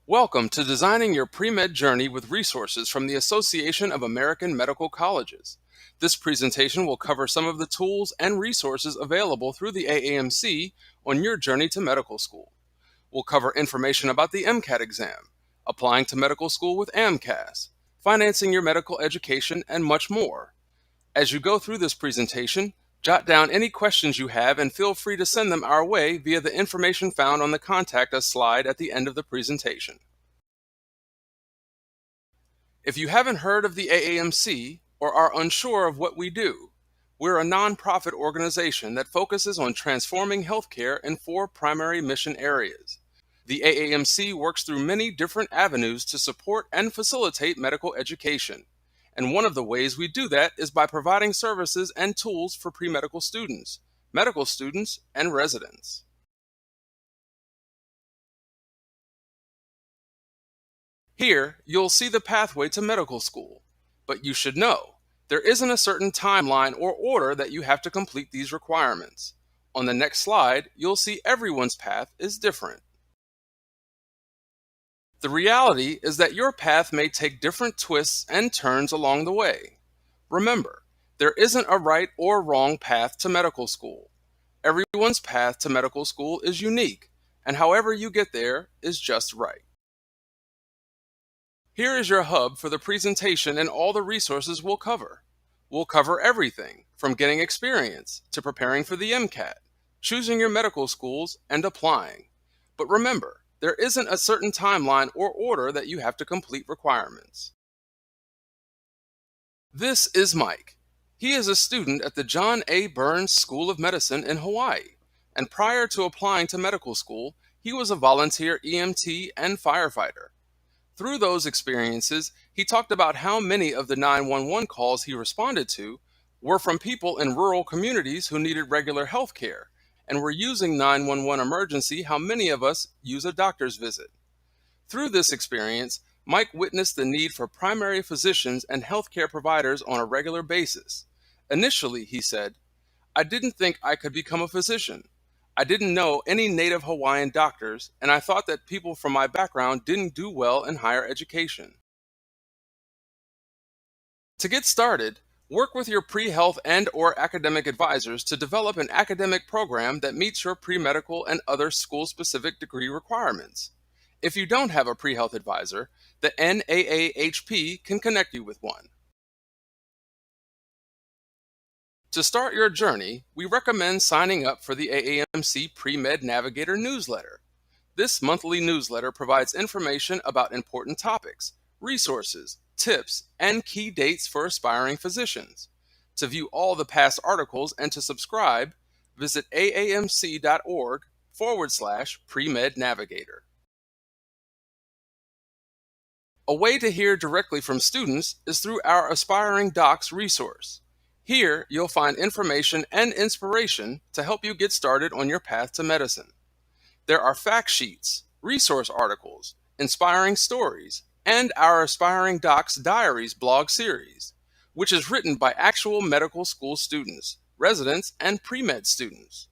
Welcome to Designing Your Pre-Med Journey with resources from the Association of American Medical Colleges. This presentation will cover some of the tools and resources available through the AAMC on your journey to medical school. We'll cover information about the MCAT exam, applying to medical school with AMCAS, financing your medical education, and much more. As you go through this presentation, jot down any questions you have and feel free to send them our way via the information found on the Contact Us slide at the end of the presentation. If you haven't heard of the AAMC or are unsure of what we do, we're a nonprofit organization that focuses on transforming healthcare in 4 primary mission areas. The AAMC works through many different avenues to support and facilitate medical education. And one of the ways we do that is by providing services and tools for pre-medical students, medical students, and residents. Here, you'll see the pathway to medical school, but you should know there isn't a certain timeline or order that you have to complete these requirements. On the next slide, you'll see everyone's path is different. The reality is that your path may take different twists and turns along the way. Remember, there isn't a right or wrong path to medical school. Everyone's path to medical school is unique, and however you get there is just right. Here is your hub for the presentation and all the resources we'll cover. We'll cover everything from getting experience to preparing for the MCAT, choosing your medical schools, and applying. But remember, there isn't a certain timeline or order that you have to complete requirements. This is Mike. He is a student at the John A. Burns School of Medicine in Hawaii, and prior to applying to medical school, he was a volunteer EMT and firefighter. Through those experiences, he talked about how many of the 911 calls he responded to were from people in rural communities who needed regular health care and were using 911 emergency how many of us use a doctor's visit. Through this experience, Mike witnessed the need for primary physicians and healthcare providers on a regular basis. Initially, he said, "I didn't think I could become a physician. I didn't know any native Hawaiian doctors, and I thought that people from my background didn't do well in higher education." To get started, work with your pre-health and/or academic advisors to develop an academic program that meets your pre-medical and other school-specific degree requirements. If you don't have a pre-health advisor, the NAAHP can connect you with one. To start your journey, we recommend signing up for the AAMC Premed Navigator newsletter. This monthly newsletter provides information about important topics, resources, tips, and key dates for aspiring physicians. To view all the past articles and to subscribe, visit aamc.org/Premed Navigator. A way to hear directly from students is through our Aspiring Docs resource. Here, you'll find information and inspiration to help you get started on your path to medicine. There are fact sheets, resource articles, inspiring stories, and our Aspiring Docs Diaries blog series, which is written by actual medical school students, residents, and pre-med students.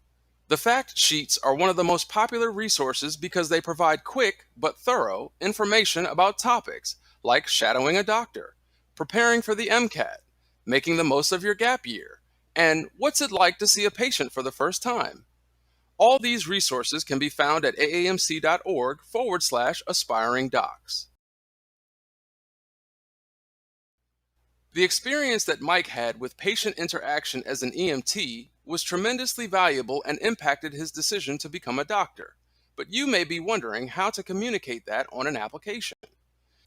The fact sheets are one of the most popular resources because they provide quick but thorough information about topics like shadowing a doctor, preparing for the MCAT, making the most of your gap year, and what's it like to see a patient for the first time. All these resources can be found at aamc.org/aspiring docs. The experience that Mike had with patient interaction as an EMT was tremendously valuable and impacted his decision to become a doctor. But you may be wondering how to communicate that on an application.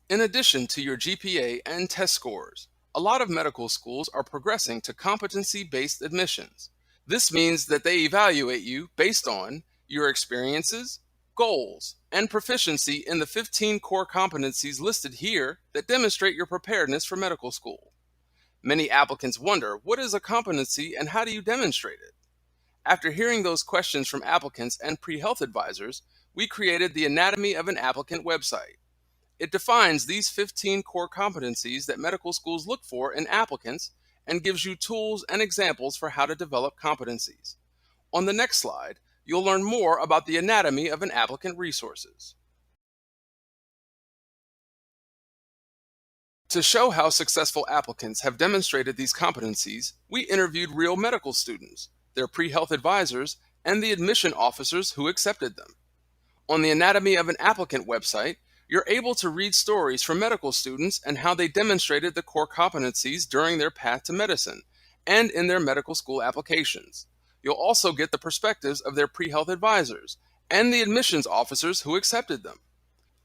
In addition to your GPA and test scores, a lot of medical schools are progressing to competency-based admissions. This means that they evaluate you based on your experiences, goals, and proficiency in the 15 core competencies listed here that demonstrate your preparedness for medical school. Many applicants wonder, what is a competency and how do you demonstrate it? After hearing those questions from applicants and pre-health advisors, we created the Anatomy of an Applicant website. It defines these 15 core competencies that medical schools look for in applicants and gives you tools and examples for how to develop competencies. On the next slide, you'll learn more about the Anatomy of an Applicant resources. To show how successful applicants have demonstrated these competencies, we interviewed real medical students, their pre-health advisors, and the admission officers who accepted them. On the Anatomy of an Applicant website, you're able to read stories from medical students and how they demonstrated the core competencies during their path to medicine and in their medical school applications. You'll also get the perspectives of their pre-health advisors and the admissions officers who accepted them.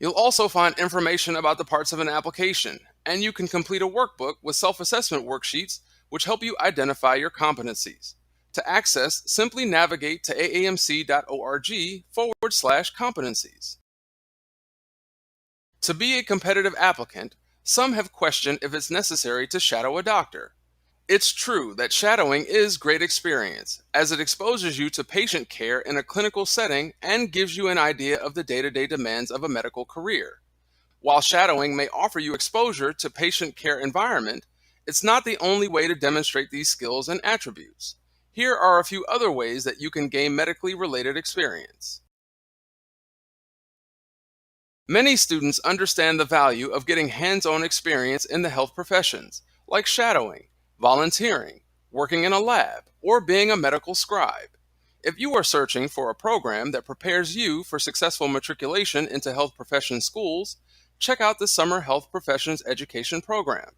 You'll also find information about the parts of an application, and you can complete a workbook with self-assessment worksheets which help you identify your competencies. To access, simply navigate to aamc.org/competencies. To be a competitive applicant, some have questioned if it's necessary to shadow a doctor. It's true that shadowing is great experience, as it exposes you to patient care in a clinical setting and gives you an idea of the day-to-day demands of a medical career. While shadowing may offer you exposure to patient care environment, it's not the only way to demonstrate these skills and attributes. Here are a few other ways that you can gain medically related experience. Many students understand the value of getting hands-on experience in the health professions, like shadowing, volunteering, working in a lab, or being a medical scribe. If you are searching for a program that prepares you for successful matriculation into health profession schools, check out the Summer Health Professions Education Program.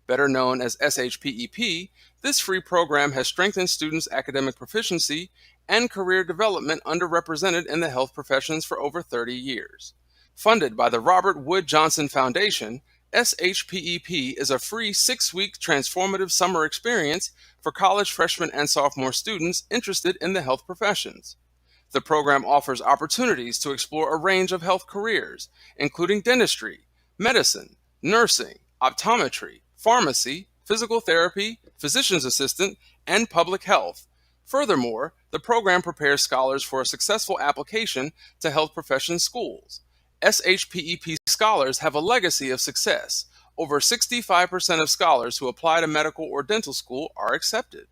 Better known as SHPEP, this free program has strengthened students' academic proficiency and career development underrepresented in the health professions for over 30 years. Funded by the Robert Wood Johnson Foundation, SHPEP is a free 6-week transformative summer experience for college freshmen and sophomore students interested in the health professions. The program offers opportunities to explore a range of health careers, including dentistry, medicine, nursing, optometry, pharmacy, physical therapy, physician's assistant, and public health. Furthermore, the program prepares scholars for a successful application to health profession schools. SHPEP scholars have a legacy of success. Over 65% of scholars who apply to medical or dental school are accepted.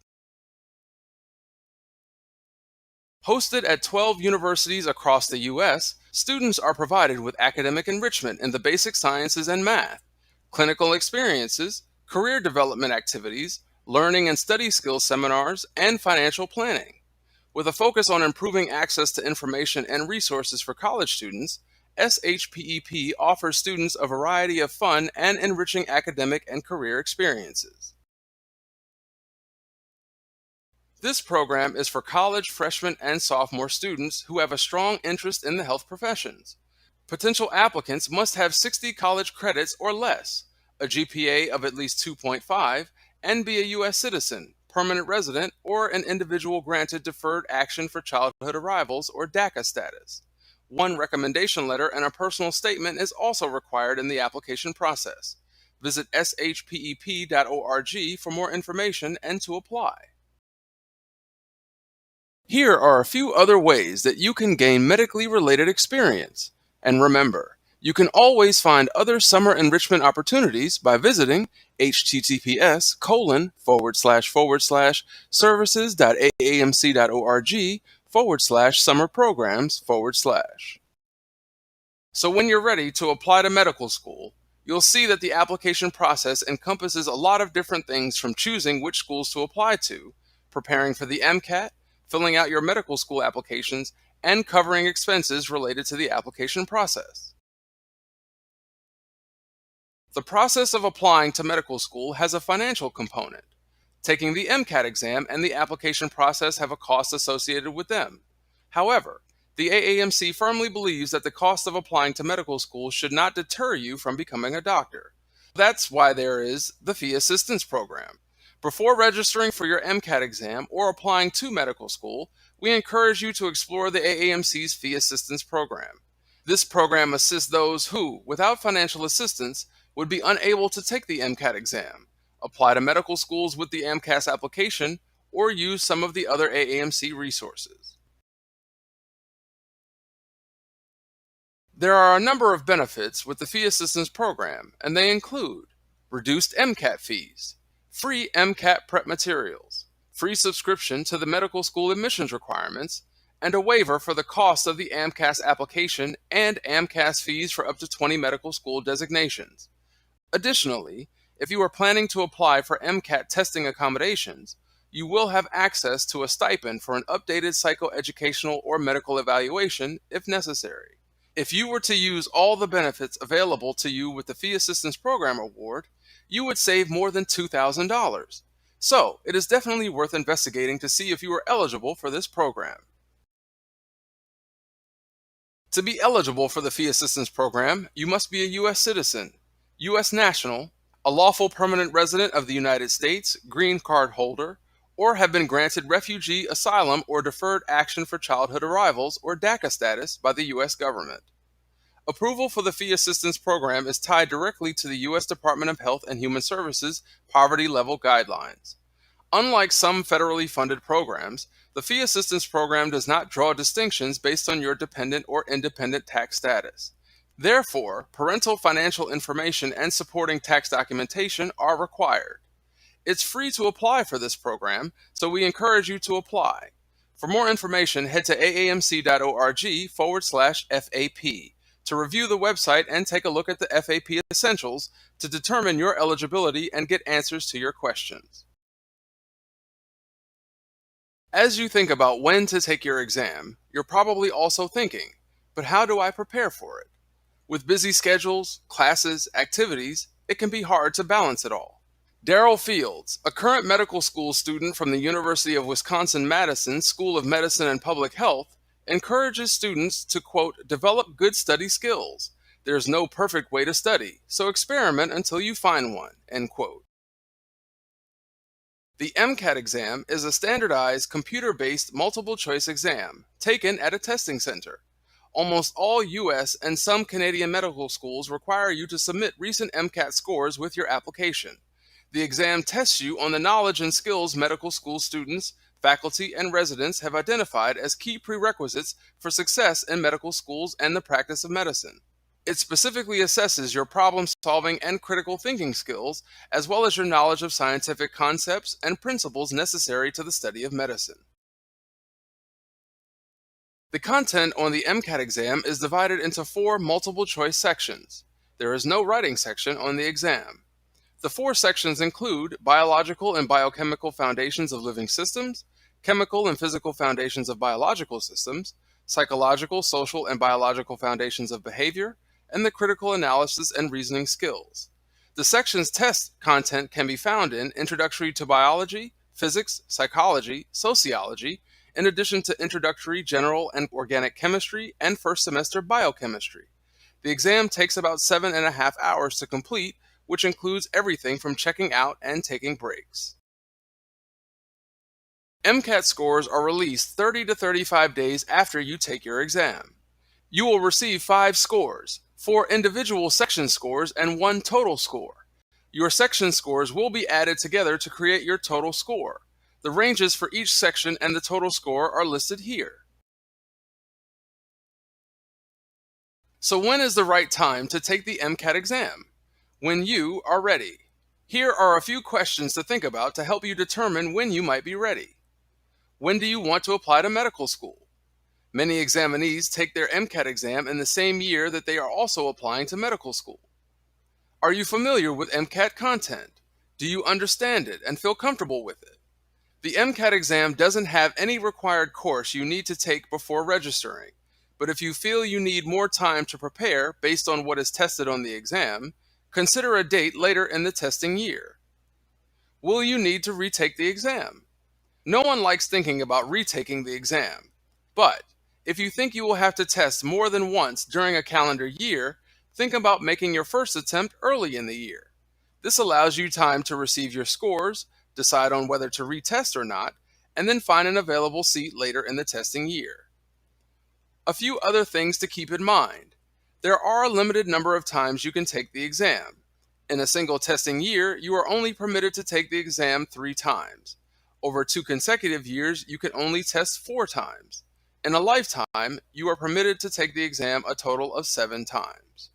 Hosted at 12 universities across the U.S., students are provided with academic enrichment in the basic sciences and math, clinical experiences, career development activities, learning and study skills seminars, and financial planning. With a focus on improving access to information and resources for college students, SHPEP offers students a variety of fun and enriching academic and career experiences. This program is for college freshmen and sophomore students who have a strong interest in the health professions. Potential applicants must have 60 college credits or less, a GPA of at least 2.5, and be a U.S. citizen, permanent resident, or an individual granted Deferred Action for Childhood Arrivals or DACA status. One recommendation letter and a personal statement is also required in the application process. Visit shpep.org for more information and to apply. Here are a few other ways that you can gain medically related experience. And remember, you can always find other summer enrichment opportunities by visiting https://services.aamc.org/summer-programs/. So when you're ready to apply to medical school, you'll see that the application process encompasses a lot of different things, from choosing which schools to apply to, preparing for the MCAT, filling out your medical school applications, and covering expenses related to the application process. The process of applying to medical school has a financial component. Taking the MCAT exam and the application process have a cost associated with them. However, the AAMC firmly believes that the cost of applying to medical school should not deter you from becoming a doctor. That's why there is the Fee Assistance Program. Before registering for your MCAT exam or applying to medical school, we encourage you to explore the AAMC's Fee Assistance Program. This program assists those who, without financial assistance, would be unable to take the MCAT exam, apply to medical schools with the AMCAS application, or use some of the other AAMC resources. There are a number of benefits with the Fee Assistance Program, and they include reduced MCAT fees, free MCAT prep materials, free subscription to the medical school admissions requirements, and a waiver for the cost of the AMCAS application and AMCAS fees for up to 20 medical school designations. Additionally, if you are planning to apply for MCAT testing accommodations, you will have access to a stipend for an updated psychoeducational or medical evaluation if necessary. If you were to use all the benefits available to you with the Fee Assistance Program Award, you would save more than $2,000. So, it is definitely worth investigating to see if you are eligible for this program. To be eligible for the Fee Assistance Program, you must be a U.S. citizen, U.S. national, a lawful permanent resident of the United States, green card holder, or have been granted refugee, asylum, or deferred action for childhood arrivals, or DACA status by the U.S. government. Approval for the Fee Assistance Program is tied directly to the U.S. Department of Health and Human Services poverty level guidelines. Unlike some federally funded programs, the Fee Assistance Program does not draw distinctions based on your dependent or independent tax status. Therefore, parental financial information and supporting tax documentation are required. It's free to apply for this program, so we encourage you to apply. For more information, head to aamc.org/FAP to review the website and take a look at the FAP Essentials to determine your eligibility and get answers to your questions. As you think about when to take your exam, you're probably also thinking, but how do I prepare for it? With busy schedules, classes, activities, it can be hard to balance it all. Daryl Fields, a current medical school student from the University of Wisconsin-Madison School of Medicine and Public Health, encourages students to, quote, develop good study skills. There's no perfect way to study, so experiment until you find one, end quote. The MCAT exam is a standardized computer-based multiple-choice exam taken at a testing center. Almost all U.S. and some Canadian medical schools require you to submit recent MCAT scores with your application. The exam tests you on the knowledge and skills medical school students, faculty, and residents have identified as key prerequisites for success in medical schools and the practice of medicine. It specifically assesses your problem-solving and critical thinking skills, as well as your knowledge of scientific concepts and principles necessary to the study of medicine. The content on the MCAT exam is divided into 4 multiple-choice sections. There is no writing section on the exam. The 4 sections include biological and biochemical foundations of living systems, chemical and physical foundations of biological systems, psychological, social, and biological foundations of behavior, and the critical analysis and reasoning skills. The section's test content can be found in Introductory to Biology, Physics, Psychology, Sociology, in addition to Introductory General and Organic Chemistry and First Semester Biochemistry. The exam takes about 7.5 hours to complete, which includes everything from checking out and taking breaks. MCAT scores are released 30 to 35 days after you take your exam. You will receive 5 scores, 4 individual section scores, and 1 total score. Your section scores will be added together to create your total score. The ranges for each section and the total score are listed here. So when is the right time to take the MCAT exam? When you are ready. Here are a few questions to think about to help you determine when you might be ready. When do you want to apply to medical school? Many examinees take their MCAT exam in the same year that they are also applying to medical school. Are you familiar with MCAT content? Do you understand it and feel comfortable with it? The MCAT exam doesn't have any required course you need to take before registering, but if you feel you need more time to prepare based on what is tested on the exam, consider a date later in the testing year. Will you need to retake the exam? No one likes thinking about retaking the exam, but if you think you will have to test more than once during a calendar year, think about making your first attempt early in the year. This allows you time to receive your scores, decide on whether to retest or not, and then find an available seat later in the testing year. A few other things to keep in mind. There are a limited number of times you can take the exam. In a single testing year, you are only permitted to take the exam 3 times. Over 2 consecutive years, you can only test 4 times. In a lifetime, you are permitted to take the exam a total of 7 times.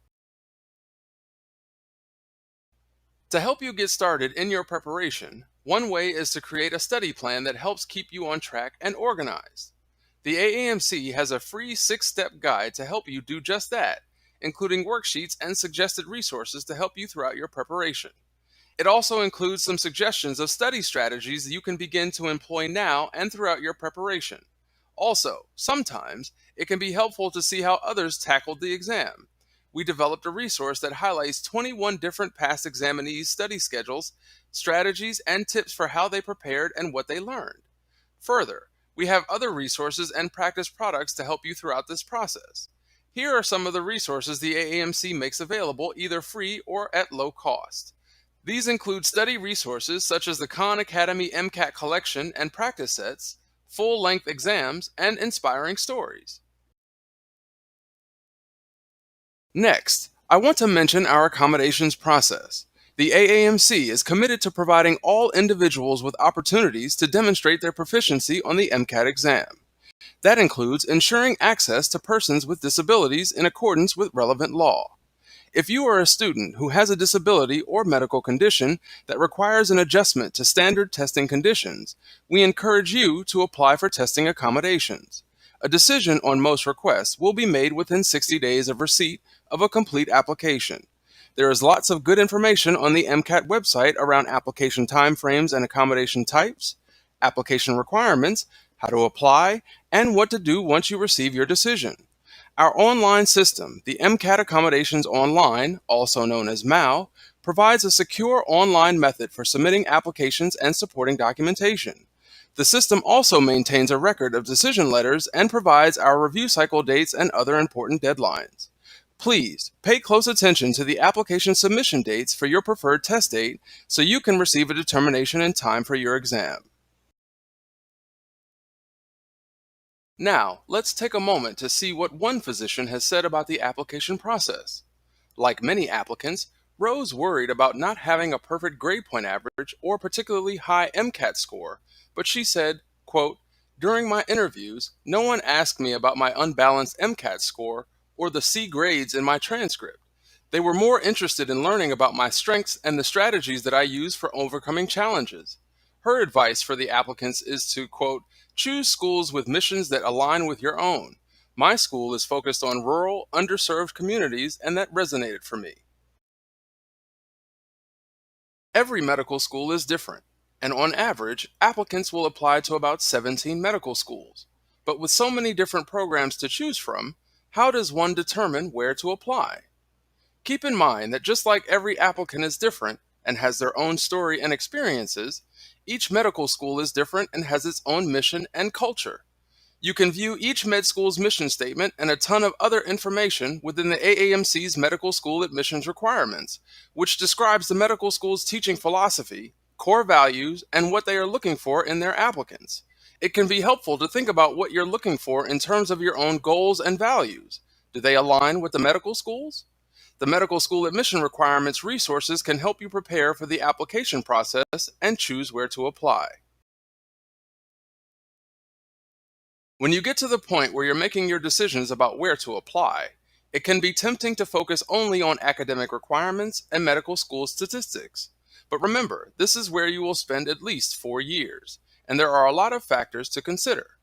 To help you get started in your preparation, one way is to create a study plan that helps keep you on track and organized. The AAMC has a free 6-step guide to help you do just that, including worksheets and suggested resources to help you throughout your preparation. It also includes some suggestions of study strategies that you can begin to employ now and throughout your preparation. Also, sometimes it can be helpful to see how others tackled the exam. We developed a resource that highlights 21 different past examinees' study schedules, strategies, and tips for how they prepared and what they learned. Further, we have other resources and practice products to help you throughout this process. Here are some of the resources the AAMC makes available either free or at low cost. These include study resources such as the Khan Academy MCAT collection and practice sets, full-length exams, and inspiring stories. Next, I want to mention our accommodations process. The AAMC is committed to providing all individuals with opportunities to demonstrate their proficiency on the MCAT exam. That includes ensuring access to persons with disabilities in accordance with relevant law. If you are a student who has a disability or medical condition that requires an adjustment to standard testing conditions, we encourage you to apply for testing accommodations. A decision on most requests will be made within 60 days of receipt of a complete application. There is lots of good information on the MCAT website around application timeframes and accommodation types, application requirements, how to apply, and what to do once you receive your decision. Our online system, the MCAT Accommodations Online, also known as MAO, provides a secure online method for submitting applications and supporting documentation. The system also maintains a record of decision letters and provides our review cycle dates and other important deadlines. Please pay close attention to the application submission dates for your preferred test date so you can receive a determination in time for your exam. Now, let's take a moment to see what one physician has said about the application process. Like many applicants, Rose worried about not having a perfect grade point average or particularly high MCAT score, but she said, quote, "During my interviews, no one asked me about my unbalanced MCAT score or the C grades in my transcript. They were more interested in learning about my strengths and the strategies that I use for overcoming challenges." Her advice for the applicants is to, quote, "Choose schools with missions that align with your own. My school is focused on rural, underserved communities, and that resonated for me." Every medical school is different, and on average, applicants will apply to about 17 medical schools. But with so many different programs to choose from, how does one determine where to apply? Keep in mind that just like every applicant is different and has their own story and experiences, each medical school is different and has its own mission and culture. You can view each med school's mission statement and a ton of other information within the AAMC's medical school admissions requirements, which describes the medical school's teaching philosophy, core values, and what they are looking for in their applicants. It can be helpful to think about what you're looking for in terms of your own goals and values. Do they align with the medical schools? The medical school admission requirements resources can help you prepare for the application process and choose where to apply. When you get to the point where you're making your decisions about where to apply, it can be tempting to focus only on academic requirements and medical school statistics. But remember, this is where you will spend at least 4 years, and there are a lot of factors to consider.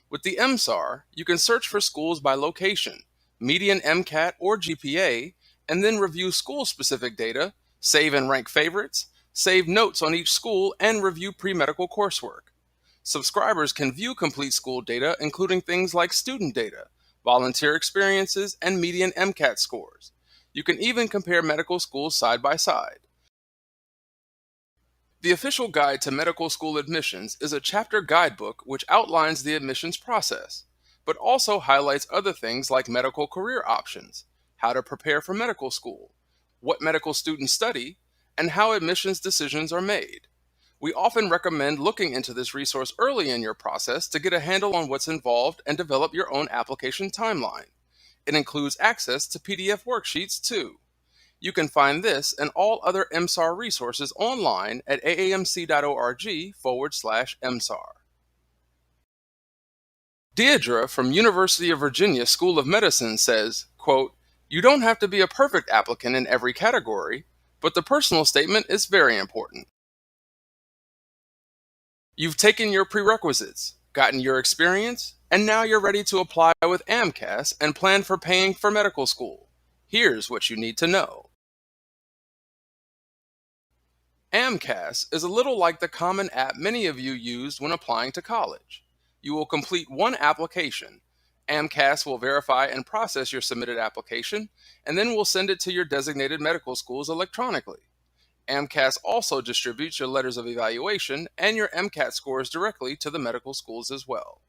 With the MSAR, you can search for schools by location, median MCAT or GPA, and then review school-specific data, save and rank favorites, save notes on each school, and review pre-medical coursework. Subscribers can view complete school data, including things like student data, volunteer experiences, and median MCAT scores. You can even compare medical schools side by side. The official guide to medical school admissions is a chapter guidebook which outlines the admissions process, but also highlights other things like medical career options, how to prepare for medical school, what medical students study, and how admissions decisions are made. We often recommend looking into this resource early in your process to get a handle on what's involved and develop your own application timeline. It includes access to PDF worksheets too. You can find this and all other MSAR resources online at aamc.org/MSAR. Deidre from University of Virginia School of Medicine says, quote, "You don't have to be a perfect applicant in every category, but the personal statement is very important. You've taken your prerequisites, gotten your experience, and now you're ready to apply with AMCAS and plan for paying for medical school. Here's what you need to know. AMCAS is a little like the common app many of you used when applying to college. You will complete one application. AMCAS will verify and process your submitted application, and then will send it to your designated medical schools electronically. AMCAS also distributes your letters of evaluation and your MCAT scores directly to the medical schools as well.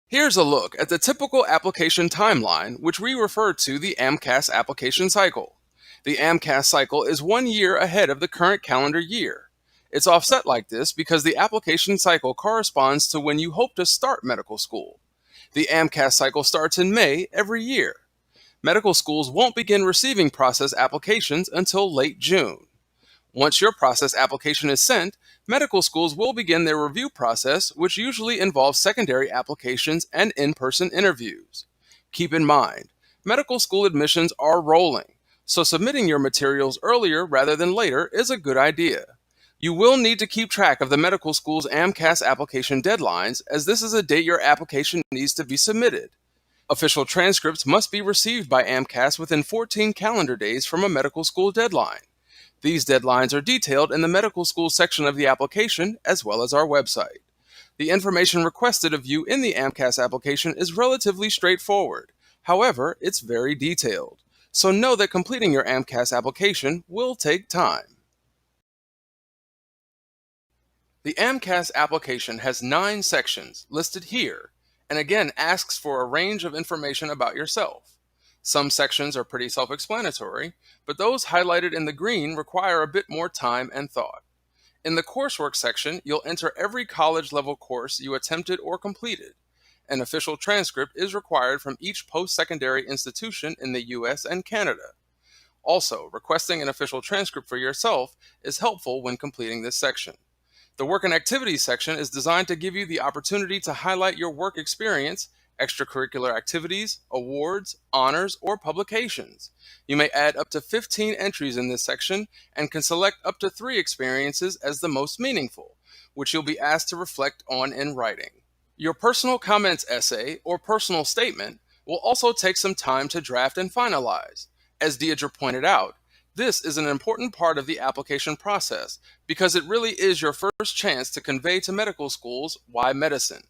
Here's a look at the typical application timeline, which we refer to the AMCAS application cycle. The AMCAS cycle is 1 year ahead of the current calendar year. It's offset like this because the application cycle corresponds to when you hope to start medical school. The AMCAS cycle starts in May every year. Medical schools won't begin receiving process applications until late June. Once your process application is sent, medical schools will begin their review process, which usually involves secondary applications and in-person interviews. Keep in mind, medical school admissions are rolling, so submitting your materials earlier rather than later is a good idea. You will need to keep track of the medical school's AMCAS application deadlines, as this is a date your application needs to be submitted. Official transcripts must be received by AMCAS within 14 calendar days from a medical school deadline. These deadlines are detailed in the medical school section of the application as well as our website. The information requested of you in the AMCAS application is relatively straightforward. However, it's very detailed. So know that completing your AMCAS application will take time. The AMCAS application has 9 sections listed here, and again asks for a range of information about yourself. Some sections are pretty self-explanatory, but those highlighted in the green require a bit more time and thought. In the coursework section, you'll enter every college-level course you attempted or completed. An official transcript is required from each post-secondary institution in the US and Canada. Also, requesting an official transcript for yourself is helpful when completing this section. The Work and Activities section is designed to give you the opportunity to highlight your work experience, extracurricular activities, awards, honors, or publications. You may add up to 15 entries in this section and can select up to 3 experiences as the most meaningful, which you'll be asked to reflect on in writing. Your personal comments essay or personal statement will also take some time to draft and finalize. As Deidre pointed out, this is an important part of the application process because it really is your first chance to convey to medical schools why medicine.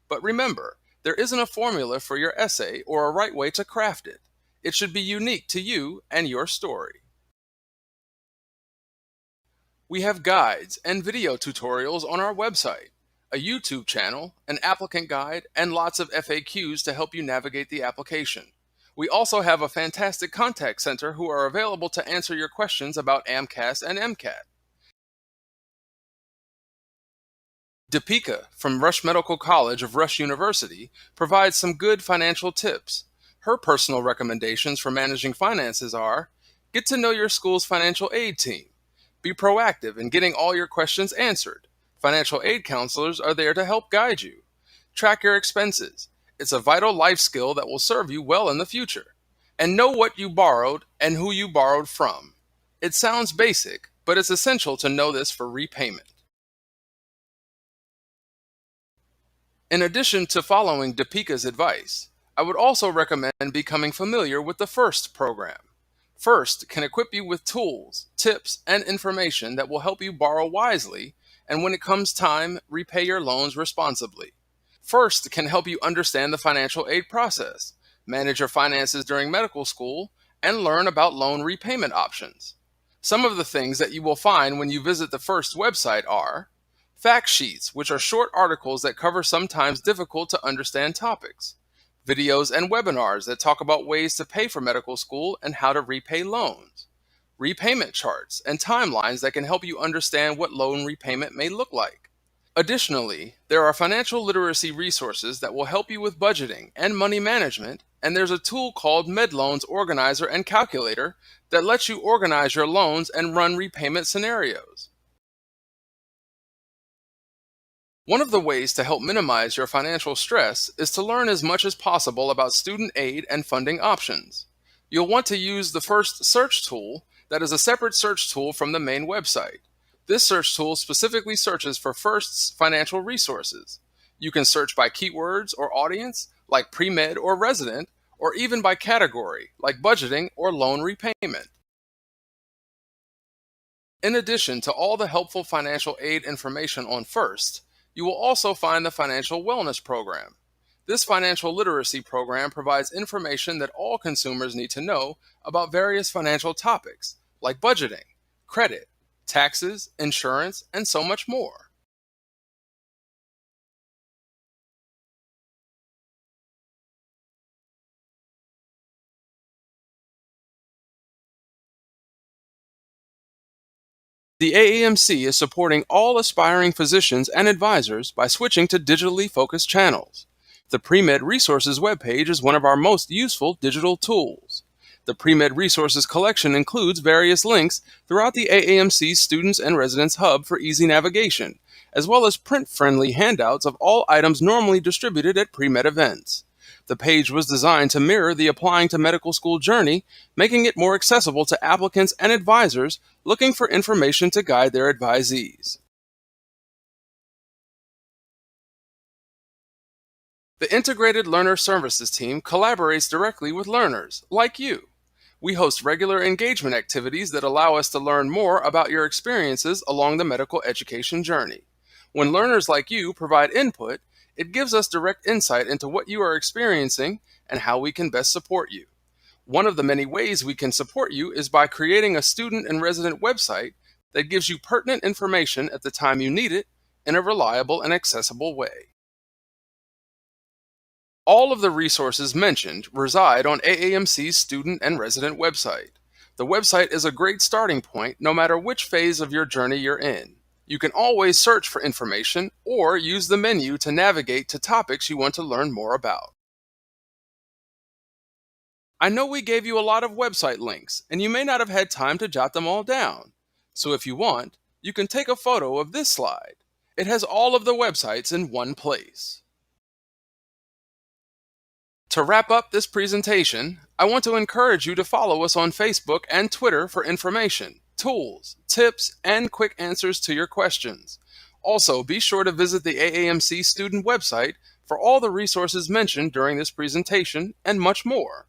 But remember, there isn't a formula for your essay or a right way to craft it. It should be unique to you and your story. We have guides and video tutorials on our website, a YouTube channel, an applicant guide, and lots of FAQs to help you navigate the application. We also have a fantastic contact center who are available to answer your questions about AMCAS and MCAT. Deepika from Rush Medical College of Rush University provides some good financial tips. Her personal recommendations for managing finances are: get to know your school's financial aid team. Be proactive in getting all your questions answered. Financial aid counselors are there to help guide you. Track your expenses. It's a vital life skill that will serve you well in the future. And know what you borrowed and who you borrowed from. It sounds basic, but it's essential to know this for repayment. In addition to following Deepika's advice, I would also recommend becoming familiar with the FIRST program. FIRST can equip you with tools, tips, and information that will help you borrow wisely, and when it comes time, repay your loans responsibly. FIRST can help you understand the financial aid process, manage your finances during medical school, and learn about loan repayment options. Some of the things that you will find when you visit the FIRST website are fact sheets, which are short articles that cover sometimes difficult to understand topics, videos and webinars that talk about ways to pay for medical school and how to repay loans, repayment charts and timelines that can help you understand what loan repayment may look like. Additionally, there are financial literacy resources that will help you with budgeting and money management, and there's a tool called MedLoans Organizer and Calculator that lets you organize your loans and run repayment scenarios. One of the ways to help minimize your financial stress is to learn as much as possible about student aid and funding options. You'll want to use the FIRST search tool that is a separate search tool from the main website. This search tool specifically searches for FIRST's financial resources. You can search by keywords or audience, like pre-med or resident, or even by category, like budgeting or loan repayment. In addition to all the helpful financial aid information on First, you will also find the Financial Wellness Program. This financial literacy program provides information that all consumers need to know about various financial topics, like budgeting, credit, taxes, insurance, and so much more. The AAMC is supporting all aspiring physicians and advisors by switching to digitally focused channels. The Premed Resources webpage is one of our most useful digital tools. The Premed Resources collection includes various links throughout the AAMC Students and Residents Hub for easy navigation, as well as print-friendly handouts of all items normally distributed at Premed events. The page was designed to mirror the applying to medical school journey, making it more accessible to applicants and advisors looking for information to guide their advisees. The Integrated Learner Services team collaborates directly with learners, like you. We host regular engagement activities that allow us to learn more about your experiences along the medical education journey. When learners like you provide input, it gives us direct insight into what you are experiencing and how we can best support you. One of the many ways we can support you is by creating a student and resident website that gives you pertinent information at the time you need it in a reliable and accessible way. All of the resources mentioned reside on AAMC's student and resident website. The website is a great starting point no matter which phase of your journey you're in. You can always search for information or use the menu to navigate to topics you want to learn more about. I know we gave you a lot of website links, and you may not have had time to jot them all down. So if you want, you can take a photo of this slide. It has all of the websites in one place. To wrap up this presentation, I want to encourage you to follow us on Facebook and Twitter for information, tools, tips, and quick answers to your questions. Also, be sure to visit the AAMC student website for all the resources mentioned during this presentation and much more.